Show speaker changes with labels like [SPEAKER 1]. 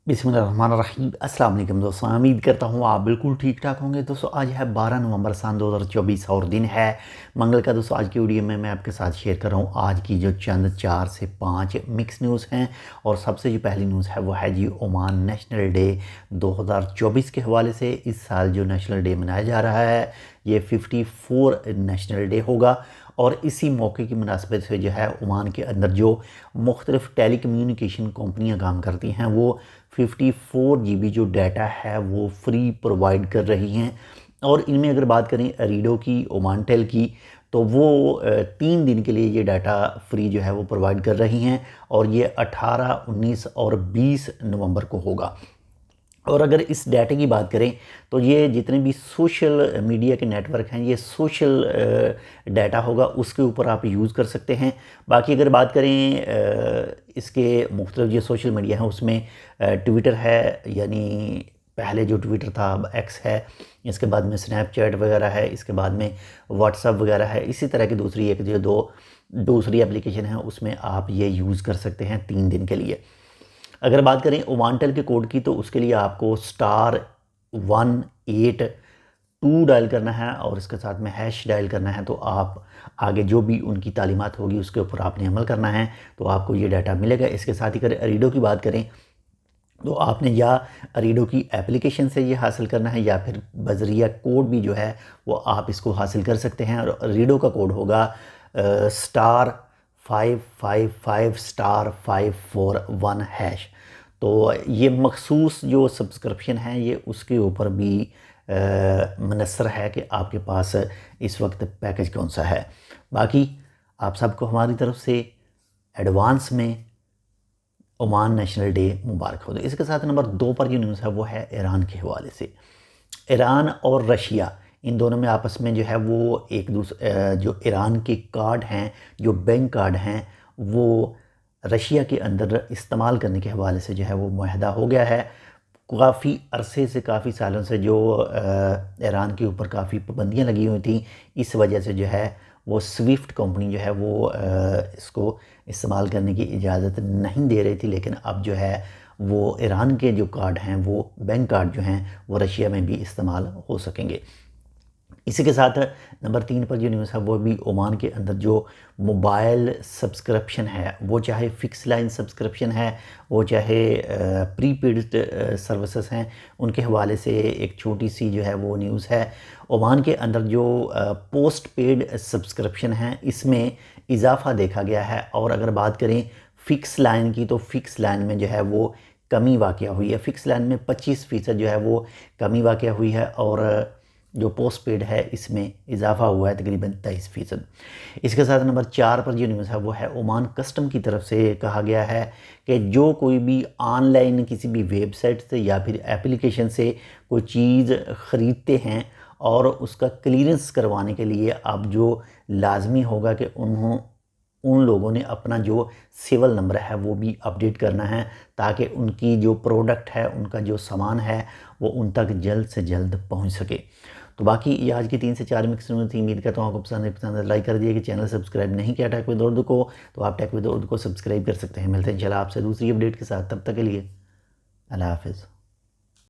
[SPEAKER 1] बिस्मिल्लाहिर्रहमानिर्रहीम। अस्सलाम वालेकुम दोस्तों, उम्मीद करता हूँ आप बिल्कुल ठीक ठाक होंगे। दोस्तों आज है 12 नवंबर सन 2024 और दिन है मंगल का। दोस्तों आज की वीडियो में मैं आपके साथ शेयर कर रहा हूँ आज की जो चंद 4 से 5 मिक्स न्यूज़ हैं। और सबसे जो पहली न्यूज़ है वो है जी ओमान नेशनल डे 2024 के हवाले से। इस साल जो नेशनल डे मनाया जा रहा है ये 54 नेशनल डे होगा। और इसी मौके की मुनासिबत से जो है ओमान के अंदर जो मुख्तलिफ़ टेली कम्युनिकेशन कंपनियाँ काम करती हैं वो 54 GB जो डाटा है वो फ्री प्रोवाइड कर रही हैं। और इनमें अगर बात करें अरीडो की, ओमानटेल की, तो वो 3 दिन के लिए ये डाटा फ्री जो है वो प्रोवाइड कर रही हैं। और ये 18, 19 और 20 नवंबर को होगा। और अगर इस डाटे की बात करें तो ये जितने भी सोशल मीडिया के नेटवर्क हैं ये सोशल डाटा होगा, उसके ऊपर आप यूज़ कर सकते हैं। बाकी अगर बात करें इसके मुख्तलिफ जो सोशल मीडिया हैं उसमें ट्विटर है, यानी पहले जो ट्विटर था अब एक्स है, इसके बाद में स्नैपचैट वगैरह है, इसके बाद में व्हाट्सअप वगैरह है। इसी तरह की दूसरी एप्लीकेशन है उसमें आप ये यूज़ कर सकते हैं 3 दिन के लिए। अगर बात करें ओमानटेल के कोड की तो उसके लिए आपको *182 डायल करना है और इसके साथ में हैश डायल करना है। तो आप आगे जो भी उनकी तालीमात होगी उसके ऊपर आपने अमल करना है तो आपको ये डाटा मिलेगा। इसके साथ ही अगर अरीडो की बात करें तो आपने या अरीडो की एप्लीकेशन से ये हासिल करना है या फिर बजरिया कोड भी जो है वो आप इसको हासिल कर सकते हैं। और अरीडो का कोड होगा *555*541#। तो ये मखसूस जो सब्सक्रिप्शन है ये उसके ऊपर भी मुनस्सर है कि आपके पास इस वक्त पैकेज कौन सा है। बाकी आप सबको हमारी तरफ से एडवांस में ओमान नेशनल डे मुबारक हो। तो इसके साथ नंबर 2 पर जो न्यूज़ है वो है ईरान के हवाले से। ईरान और रशिया इन दोनों में आपस में जो है वो एक दूसरे जो ईरान के कार्ड हैं, जो बैंक कार्ड हैं, वो रशिया के अंदर इस्तेमाल करने के हवाले से जो है वो मुआहदा हो गया है। काफ़ी अरसे से, काफ़ी सालों से जो ईरान के ऊपर काफ़ी पाबंदियाँ लगी हुई थी, इस वजह से जो है वो स्विफ्ट कंपनी जो है वो इसको इस्तेमाल करने की इजाज़त नहीं दे रही थी। लेकिन अब जो है वो ईरान के जो कार्ड हैं, वो बैंक कार्ड जो हैं, वो रशिया में भी इस्तेमाल हो सकेंगे। इसी के साथ नंबर 3 पर जो न्यूज़ है वो भी ओमान के अंदर जो मोबाइल सब्सक्रिप्शन है, वो चाहे फ़िक्स लाइन सब्सक्रिप्शन है, वो चाहे प्रीपेड सर्विसेज हैं, उनके हवाले से एक छोटी सी जो है वो न्यूज़ है। ओमान के अंदर जो पोस्ट पेड सब्सक्रिप्शन हैं इसमें इजाफ़ा देखा गया है। और अगर बात करें फ़िक्स लाइन की तो फ़िक्स लाइन में जो है वो कमी वाक़या हुई है। फ़िक्स लाइन में 25% जो है वो कमी वाक़या हुई है और जो पोस्ट पेड है इसमें इजाफा हुआ है तकरीबन 23%। इसके साथ नंबर 4 पर जो न्यूज़ है वो है ओमान कस्टम की तरफ से कहा गया है कि जो कोई भी ऑनलाइन किसी भी वेबसाइट से या फिर एप्लीकेशन से कोई चीज़ ख़रीदते हैं और उसका क्लियरेंस करवाने के लिए अब जो लाजमी होगा कि उन लोगों ने अपना जो सिविल नंबर है वो भी अपडेट करना है, ताकि उनकी जो प्रोडक्ट है, उनका जो सामान है वो उन तक जल्द से जल्द पहुंच सके। तो बाकी ये आज की 3 से 4 मिक्स न्यूज़ थी। उम्मीद करता हूँ आपको पसंद लाइक कर दिए कि चैनल सब्सक्राइब नहीं किया टेक विद उर्दू को तो आप टेक विद उर्दू को सब्सक्राइब कर सकते हैं। मिलते हैं इंशाल्लाह आपसे दूसरी अपडेट के साथ, तब तक के लिए अल्लाह हाफ़िज़।